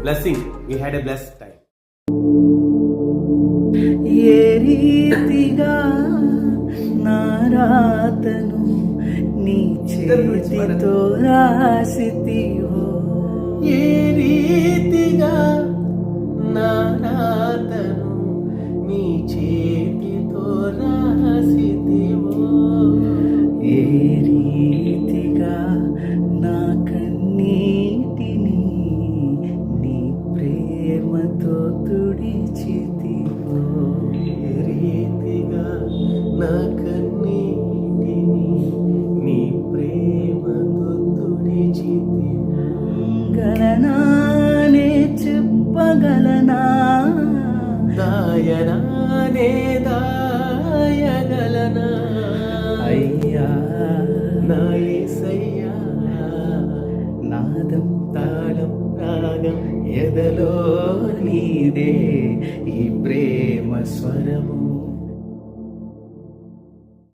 blessing. We had a blessed time. ఏ రీతిగా నా రాతను నీ చేతితో రాసితివో, ఏ రీతిగా నా రాతను నీ చేతితో రాసితివో, ఏ రీతిగా నా కన్నీటిని నీ ప్రేమతో తుడిచితివో, ఏ రీతిగా నా కన్నీటిని నీ ప్రేమతో తుడిచితివో. గలనానే చెప్పగలనా, దాయనానే దాయగలనా, అయ్యా నా యేసయ్యా. నాదం తాళం రాగం ఎదలో నీదే ఈ ప్రేమ స్వరము.